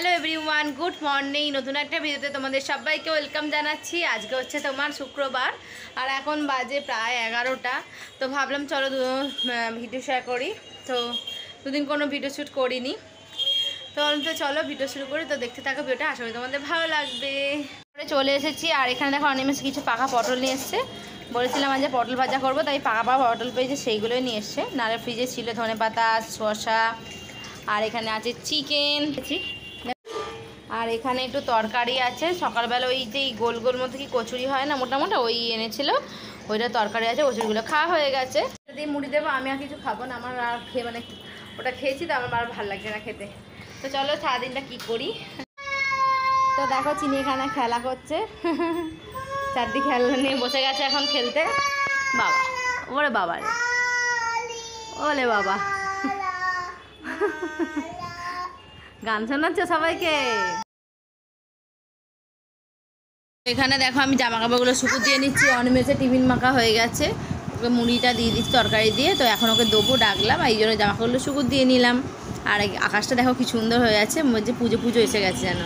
Hello everyone, good morning. নতুন একটা ভিডিওতে তোমাদের সবাইকে ওয়েলকাম জানাচ্ছি। আজকে হচ্ছে তোমার শুক্রবার আর এখন বাজে প্রায় 11টা। তো ভাবলাম চলো ভিডিও শেয়ার করি। তো দুদিন কোনো ভিডিও শ্যুট করিনি, তো চলো ভিডিও শুরু করি। তো দেখতে থাকো ভিডিওটা, আশা করি তোমাদের ভালো লাগবে। চলে এসেছি আর এখানে দেখো অনিমেষ কিছু পাকা পটল নিয়ে এসছে। বলেছিলাম আজ পটল ভাজা করবো, তাই পাকা পাকা পটল পেয়েছে, সেইগুলোই নিয়ে এসছে। নাহলে ফ্রিজে ছিল ধনেপাতা, শসা, আর এখানে আছে চিকেন, আর এখানে একটু তরকারি আছে। সকালবেলা ওই যে গোল গোল মতো কি কচুরি হয় না, মোটা মোটা, ওই এনেছিল, ওইটা তরকারি আছে। কচুরিগুলো খাওয়া হয়ে গেছে। যদি মুড়ি দেবো, আমি আর কিছু খাবো না। আমার আর মানে ওটা খেয়েছি তো, আমার আর ভালো লাগছে না খেতে। তো চলো সারাদিনটা কী করি। তো দেখো চিনি এখানে খেলা করছে, চারদিকে খেলা নিয়ে বসে গেছে এখন খেলতে। বাবা, ওরে বাবা রে, ওলে বাবা, গান শোনাচ্ছে সবাইকে। এখানে দেখো আমি জামা কাপড়গুলো শুকু দিয়ে নিচ্ছি। অনিমেষে টিফিন মাখা হয়ে গেছে, ওকে মুড়িটা দিয়ে দিচ্ছি তরকারি দিয়ে। তো এখন ওকে দেবো, ডাকলাম, এই জন্য জামা কাপড়গুলো শুকু দিয়ে নিলাম। আর আকাশটা দেখো কি সুন্দর হয়ে আছে, মনে হচ্ছে পুজো পুজো এসে গেছে যেন।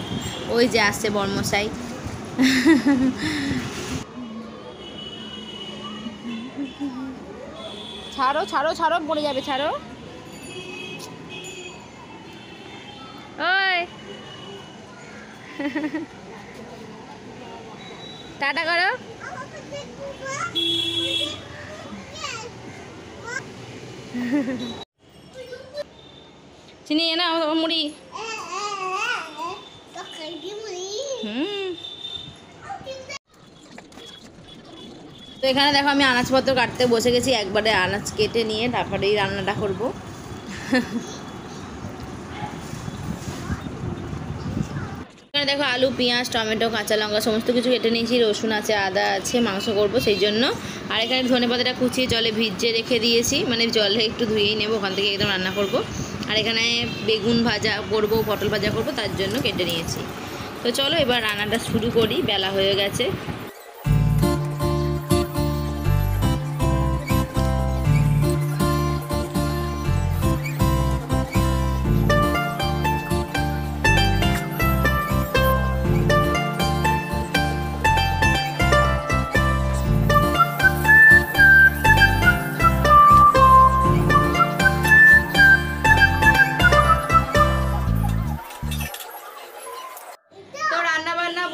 ওই যে আসছে বর্মশাই। ছাড়ো ছাড়ো ছাড়ো, পড়ে যাবে, ছাড়ো। ওই টাটা করো। চিনি না মুড়ি। তো এখানে দেখো আমি আনাজপত্র কাটতে বসে গেছি। একবারে আনাজ কেটে নিয়ে তারপরে এই রান্নাটা করবো। এখানে দেখো আলু, পেঁয়াজ, টমেটো, কাঁচা লঙ্কা সমস্ত কিছু কেটে নিয়েছি। রসুন আছে, আদা আছে, মাংস করবো সেই জন্য। আর এখানে ধনেপাতাটা কুচিয়ে জলে ভিজিয়ে রেখে দিয়েছি, মানে জলে একটু ধুয়েই নেবো, ওখান থেকে একদম রান্না করব। আর এখানে বেগুন ভাজা করবো, পটল ভাজা করবো, তার জন্য কেটে নিয়েছি। তো চলো এবার রান্নাটা শুরু করি, বেলা হয়ে গেছে।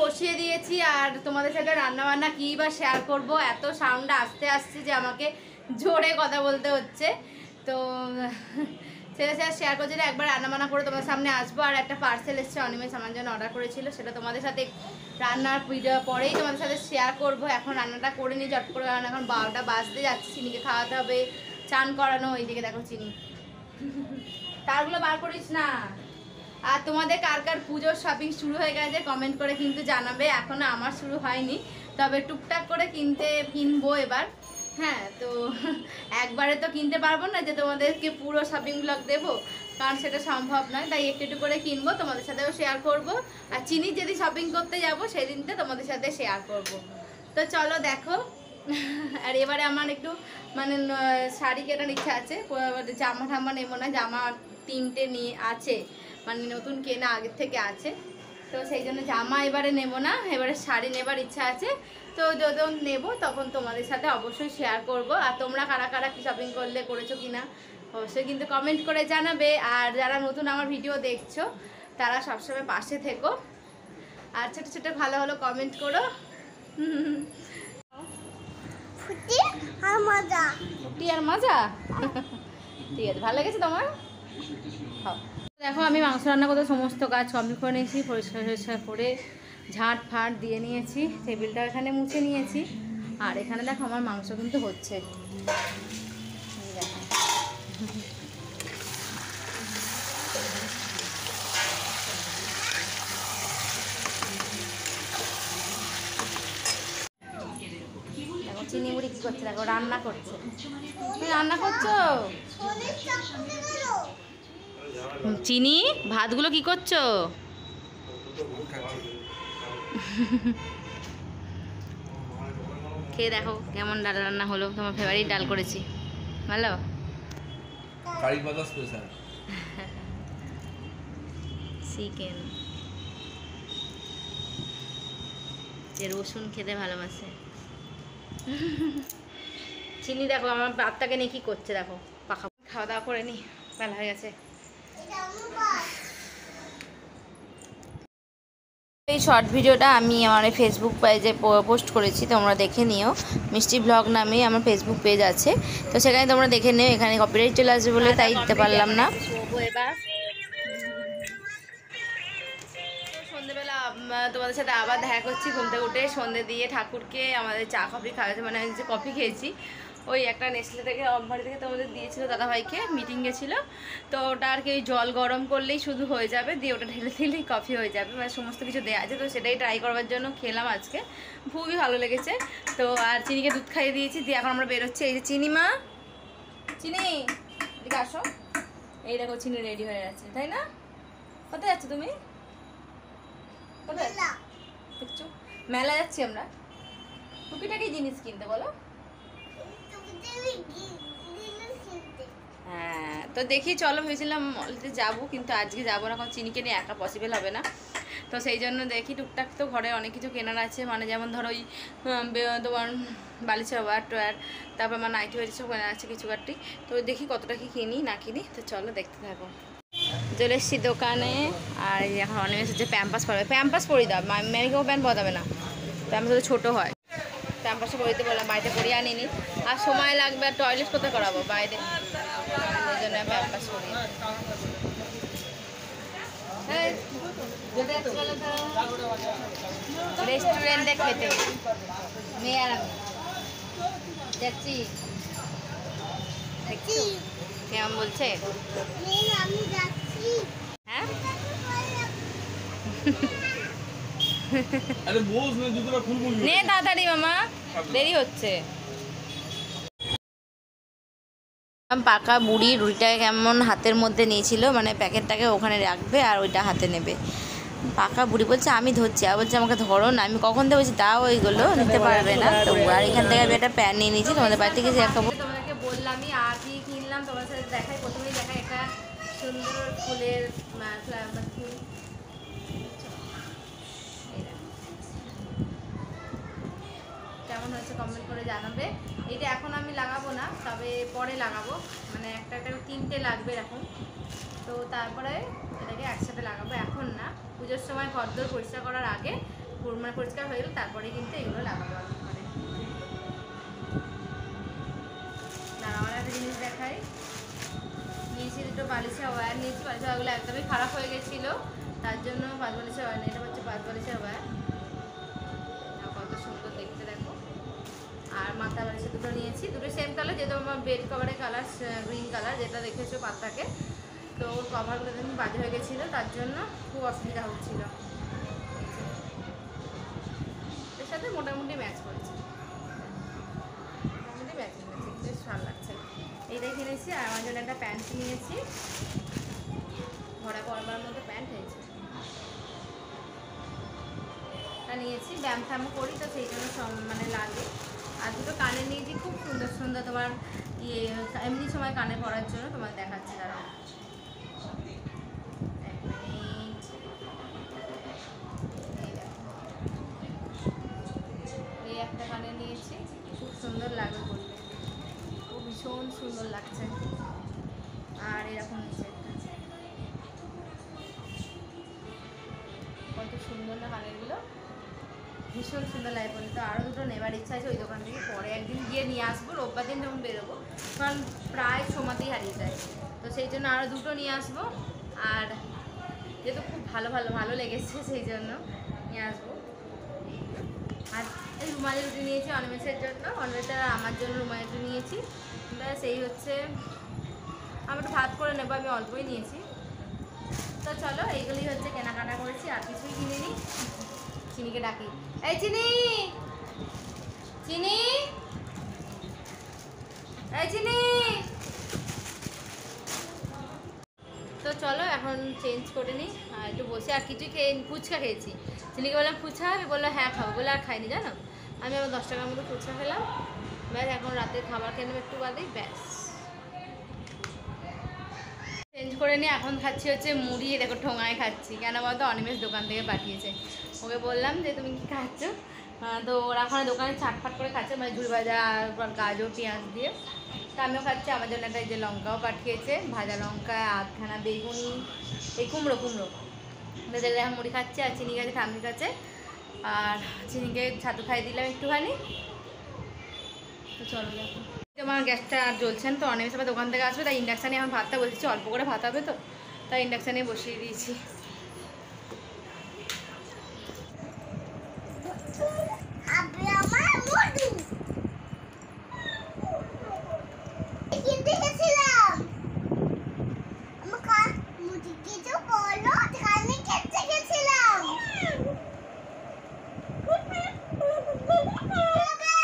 বসিয়ে দিয়েছি আর তোমাদের সাথে রান্নাবান্না কী বা শেয়ার করবো। এত সাউন্ডটা আসতে আসছে যে আমাকে জোরে কথা বলতে হচ্ছে। তো সেটা শেয়ার করছি না, একবার রান্নাবান্না করে তোমার সামনে আসবো। আর একটা পার্সেল এসছে, অনিমেষ আমার জন্য অর্ডার করেছিল, সেটা তোমাদের সাথে রান্নার ভিডিও পরেই তোমাদের সাথে শেয়ার করবো। এখন রান্নাটা করে নিই চট করে, কারণ এখন 12টা বাজতে যাচ্ছে, চিনিকে খাওয়াতে হবে, চান করানো। ওইদিকে দেখো চিনি, তারগুলো বার করিস না। আর তোমাদের কার কার পুজোর শপিং শুরু হয়ে গেছে কমেন্ট করে কিন্তু জানাবে। এখনও আমার শুরু হয়নি, তবে টুকটাক করে কিনবো এবার। হ্যাঁ, তো একবারে তো কিনতে পারবো না যে তোমাদেরকে পুরো শপিং ব্লগ দেবো, কারণ সেটা সম্ভব নয়। তাই একটু একটু করে কিনবো, তোমাদের সাথেও শেয়ার করব। আর চিনি যেদিন শপিং করতে যাবো সেদিনতে তোমাদের সাথে শেয়ার করব। তো চলো দেখো। আর এবারে আমার একটু মানে শাড়ি কেনার ইচ্ছা আছে। জামা ঠাম্মা নেবো না, জামা 3টে নিয়ে আছে, মানে নতুন কেনা আগের থেকে আছে। তো সেই জন্য জামা এবারে নেব না, এবারে শাড়ি নেবার ইচ্ছা আছে। তো যখন নেব তখন তোমাদের সাথে অবশ্যই শেয়ার করব। আর তোমরা কারা কারা কি শপিং করেছো কিনা অবশ্যই কিন্তু কমেন্ট করে জানাবে। আর যারা নতুন আমার ভিডিও দেখছো তারা সবসময় পাশে থেকো, আর ছোটো ছোটো ভালো ভালো কমেন্ট করো। মজা আর মজা, ঠিক আছে, ভালো লেগেছে তোমার? দেখো আমি মাংস রান্না করতে সমস্ত কাজ কমপ্লিট করে নিয়েছি, পরিষ্কার করে ঝাঁট ফাট দিয়ে নিয়েছি, টেবিলটা এখানে মুছে নিয়েছি। আর এখানে দেখো আমার মাংস কিন্তু হচ্ছে। দেখো চিনি মুড়ি কী করছে, দেখো রান্না করছে। তুমি রান্না করছো চিনি? ভাতগুলো কি করছো? খেয়ে দেখো কেমন ডাল রান্না হলো। তোমার ফেভারিট ডাল করেছি, ভালো। কারি পাতা স্পেশাল। চিকেন, যে রসুন খেতে ভালোবাসে। চিনি দেখো আমার বাচ্চাকে নিয়ে কি করছে, দেখো পাখা। খাওয়া দাওয়া করে নি, বেলা হয়ে গেছে। এই শর্ট ভিডিওটা আমি আমার ফেসবুক পেজে পোস্ট করেছি, তোমরা দেখে নিও। মিষ্টি ব্লগ নামে আমার ফেসবুক পেজ আছে, তো সেখানে তোমরা দেখে নিও। এখানে কপিরাইট চলে আসবে বলে তাই দিতে পারলাম না। সন্ধ্যেবেলা তোমাদের সাথে আবার দেখা করছি। ঘুম থেকে উঠে সন্ধ্যে দিয়ে ঠাকুরকে আমাদের চা কফি খাওয়াচ্ছে, মানে যে কফি খেয়েছি ওই একটা নেসলে থেকে অম্বাড়ি থেকে তোমাদের দিয়েছিল দাদাভাইকে, মিটিং গেছিলো। তো ওটা আর কি জল গরম করলেই শুধু হয়ে যাবে, দিয়ে ওটা ঢেলে দিলেই কফি হয়ে যাবে, মানে সমস্ত কিছু দেওয়া আছে। তো সেটাই ট্রাই করবার জন্য খেলাম আজকে, খুবই ভালো লেগেছে। তো আর চিনিকে দুধ খাইয়ে দিয়েছি, দিয়ে এখন আমরা বেরোচ্ছি। এই যে চিনি মা, চিনি এদিকে আসো। এই দেখো চিনি রেডি হয়ে গেছে, তাই না? কোথায় যাচ্ছ তুমি? কোথায় দেখছো? মেলা যাচ্ছি আমরা টুকিটাকি জিনিস কিনতে, বলো। হ্যাঁ, তো দেখি চলো, ভেবেছিলাম মলতে যাবো, কিন্তু আজকে যাবো না, কারণ চিনিকে নিয়ে একা পসিবল হবে না। তো সেই জন্য দেখি টুকটাক তো ঘরে অনেক কিছু কেনার আছে, মানে যেমন ধরো ওই তোমার বালিশের ওয়ার টোয়ার, তারপর আমার নাইটি ওয়াইটি সব কেনা আছে কিছু কাটি। তো দেখি কতটা কি কিনি না কিনি, তো চলো দেখতে থাকো। চলে এসেছি দোকানে, আর এখন অনেক এসেছে প্যাম্পাস পরাবে। প্যাম্পাস পরিয়ে দাও, ম্যানিকেও প্যান্ট পরাবে না, প্যাম্পাস হলে ছোটো হয়। প্যাম্পাসে পরিতে বললাম, বাড়িতে পরিয়ে আনিনি, আর সময় লাগবে, আর টয়লেট কোথায় করাবো বাইরে, ওই জন্য প্যাম্পাস পরিয়ে। রেস্টুরেন্টে খেতে মেয়ে আর আমি যাচ্ছি, কেমন বলছে? হ্যাঁ নে তাড়াতাড়ি মামা, দেরি হচ্ছে। পাকা বুড়ি রুটিটাকে কেমন হাতের মধ্যে নিয়েছিল, মানে প্যাকেটটাকে ওখানে রাখবে আর ওইটা হাতে নেবে। পাকা বুড়ি বলছে আমি ধরছি, আর বলছে আমাকে ধরো না। আমি কখন থেকে বলছি দাও, ওইগুলো নিতে পারবে না। তো আর এখান থেকে আমি একটা প্যান নিয়ে নিয়েছি, তোমাদের বাড়ি থেকে যে একটা তোমাদেরকে বললামই। আর কি কিনলাম তোমার সাথে দেখাই, প্রথমেই দেখাই একটা সুন্দর ফুলের ফুল, কেমন হয়েছে কমেন্ট করে জানাবে। এটা এখন আমি লাগাবো না, তবে পরে লাগাবো, মানে একটা একটা তিনটে লাগবে এরকম। তো তারপরে এটাকে একসাথে লাগাবো, এখন না। পুজোর সময় ঘরদোর পরিষ্কার করার আগে, মানে পরিষ্কার হয়ে গেলে তারপরে কিন্তু এগুলো লাগাবো। মানে আমার একটা জিনিস দেখাই, নিয়েছি দুটো বালিশের ওয়্যার নিয়েছি। বালিশের ওয়্যারগুলো একদমই খারাপ হয়ে গেছিলো, তার জন্য 5 বালিশের ওয়্যার নিয়ে, এটা হচ্ছে 5 বালিশের ওয়্যার। কত সুন্দর দেখতে দেখো। আর মাথা বালিশের দুটো নিয়েছি, দুটো সেম কালার, যেহেতু আমার বেড কভারের কালার গ্রিন কালার, যেটা দেখেছো পাতাকে। তো ওর কভারগুলো দেখুন বাজে হয়ে গেছিলো, তার জন্য খুব অসুবিধা হচ্ছিলো। এর সাথে মোটামুটি ম্যাচ করেছে, মোটামুটি ম্যাচ করেছে, বেশ ভালো লাগছে। এইটাই কিনেছি। আর আমার জন্য একটা প্যান্ট নিয়েছি, ভরা পরবার মতো প্যান্ট হয়েছে, তা নিয়েছি। ব্যায়াম ফ্যাম করি, তো সেই জন্য মানে লাগে। আর দুটো কানে নিয়েছি, খুব সুন্দর সুন্দর, তোমার ইয়ে এমনি সময় কানে পরার জন্য। তোমার দেখাচ্ছি দাঁড়াও, এই একটা কানে নিয়েছি, খুব সুন্দর লাগবে পরলে, খুব ভীষণ সুন্দর লাগছে। আর এরকম নিচে একটা, কত সুন্দর না কানেরগুলো, ভীষণ সুন্দর লাগে বলে। তো আরও দুটো নেবার ইচ্ছা আছে ওই দোকান থেকে, পরে একদিন গিয়ে নিয়ে আসবো, রোববার দিন যখন বেরোবো, কারণ প্রায় সময়তেই হারিয়ে যায়। তো সেই জন্য আরও দুটো নিয়ে আসবো। আর যেহেতু খুব ভালো লেগেছে, সেই জন্য নিয়ে আসবো। আর এই রুমালি রুটি নিয়েছি অনিমেষের জন্য, অনিমেষের আর আমার জন্য রুমালি রুটি নিয়েছি। ব্যাস এই হচ্ছে, আমি একটু ভাত করে নেবো, আমি অল্পই নিয়েছি। তো চলো, এইগুলি হচ্ছে কেনাকাটা করেছি, আর কিছুই কিনিনি। চিনিকে ডাকি, এই চিনি, চিনি, এই চিনি। তো চলো এখন চেঞ্জ করে নিই, আর একটু বসে আর কিছু খেয়ে, ফুচকা খেয়েছি। চিনিকে বললাম ফুচকা খাবি, বললো হ্যাঁ খাবো, বলে আর খাইনি জানো। আমি আবার 10 টাকার মতো ফুচকা খেলাম। ব্যাস এখন রাতের খাবার খেয়ে নেবো একটু বাদেই, ব্যাস। চেঞ্জ করে নিয়ে এখন খাচ্ছি হচ্ছে মুড়ি। দেখো ঠোঙায় খাচ্ছি, কেন বলতো অনিমেষ দোকান থেকে পাঠিয়েছে। ওকে বললাম যে তুমি কি খাচ্ছ, তো ওরা ওখানে দোকানে চাটফাট করে খাচ্ছে, মানে ঝুড়ি ভাজা আর গাজর পেঁয়াজ দিয়ে। তা আমিও খাচ্ছি। আমার জন্য একটা যে লঙ্কাও পাঠিয়েছে, ভাজা লঙ্কা, আধখানা বেগুনি, এই কুমড়ো এখন মুড়ি খাচ্ছে। আর চিনি গেছে ঠাম্মির কাছে, আর চিনিকে ছাতু খাই দিলাম একটুখানি। তো চলো দেখো, আমার গ্যাসটা আর জ্বলছেন তো, অনেক সময় দোকান থেকে আসবে, তাই ইন্ডাকশানে এখন ভাতটা বসেছি, অল্প করে ভাত হবে তো, তাই ইন্ডাকশানে বসিয়ে দিয়েছি।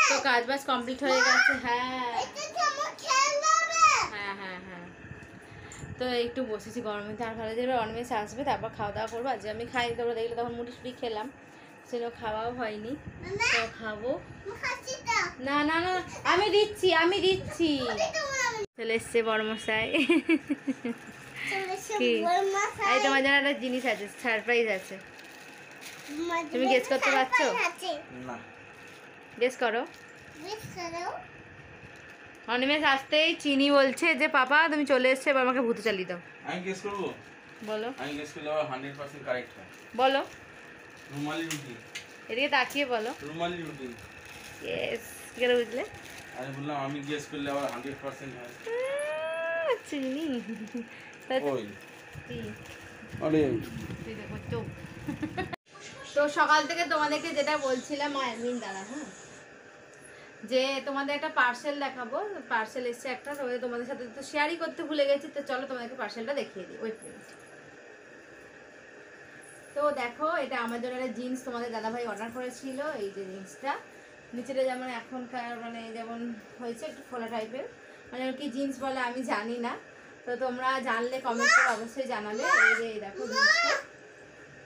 তো কাজ বাজ কমপ্লিট হয়ে গেছে। হ্যাঁ হ্যাঁ হ্যাঁ হ্যাঁ, তো একটু বসেছি গরমে, তার ভালো যাবে। অনমেষ আসবে, তারপর খাওয়া দাওয়া করবো। আজ আমি খাই, তোমরা দেখলে তখন মুড়ি ফুড়ি খেলাম, সেগুলো খাওয়াও হয়নি, তো খাবো। না না না, আমি দিচ্ছি চলে এসছে বড়মশাই। কি এই তোমার জন্য একটা জিনিস আছে, সারপ্রাইজ আছে। তুমি গেস করতে পারছো? গেস করো। অনিমেষ আসতেই চিনি বলছে যে পাপা তুমি চলে এসছে, এবার আমাকে ভূতে চালিয়ে দাও। আমি গেস করব? বলো। আমি গেস করলে 100% কারেক্ট হয়। বলো। রুমালি রুটি। এদিকে তাকিয়ে বলো। রুমালি রুটি। ইয়েস, কি করে বুঝলে? আমি বললাম আমি গেস করলে আবার 100% হয়। চিনি। ওই কি? আরে তুই দেখো চুপ। তো সকাল থেকে তোমাদেরকে যেটা বলছিলাম, একদিন দাঁড়া, হ্যাঁ, যে তোমাদের একটা পার্সেল দেখাবো। পার্সেল এসছে একটা, তোমাদের সাথে তো শেয়ারই করতে ভুলে গেছি। তো চলো তোমাদেরকে পার্সেলটা দেখিয়ে দিই। Wait minute. তো দেখো, এটা আমার জন্য একটা জিন্স তোমাদের দাদাভাই অর্ডার করেছিল। এই যে জিন্সটা নিচেটা যেমন এখনকার মানে যেমন হয়েছে একটু ফোলা টাইপের, মানে কি জিন্স বলে আমি জানি না, তো তোমরা জানলে কমেন্ট করে অবশ্যই জানাবে। এই যে দেখো জিন্সটা,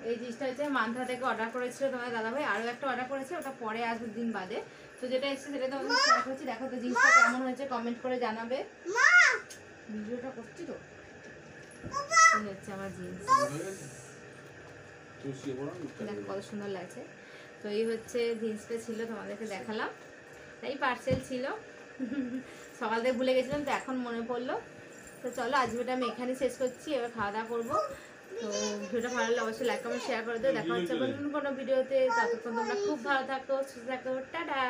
এই জিনিসটা হচ্ছে মান্থা থেকে অর্ডার করেছিল তোমার দাদাভাই। আরও একটা অর্ডার করেছে, ওটা পরে আসবে দিন বাদে। তো যেটা এসেছে সেটা তোমাদের শেয়ার করছি। দেখো তো জিনিসটা কেমন হয়েছে, কমেন্ট করে জানাবে। ভিডিওটা করছি তো, এই হচ্ছে আমার জিন্স, দেখো কত সুন্দর লাগছে। তো এই হচ্ছে জিন্সটা ছিল, তোমাদেরকে দেখালাম। তাই পার্সেল ছিল, সকাল থেকে ভুলে গেছিলাম, তো এখন মনে পড়লো। তো চলো আজ ভিডিওটা আমি এখানে শেষ করছি, এবার খাওয়া দাওয়া করবো। তো ভিডিওটা ভালো লাগলে অবশ্যই লাইক কমেন্ট শেয়ার করে দিও। দেখা হচ্ছে নতুন কোনো ভিডিওতে। ততক্ষণ তোমরা খুব ভালো থাকো, সুস্থ থাকো, টাটা।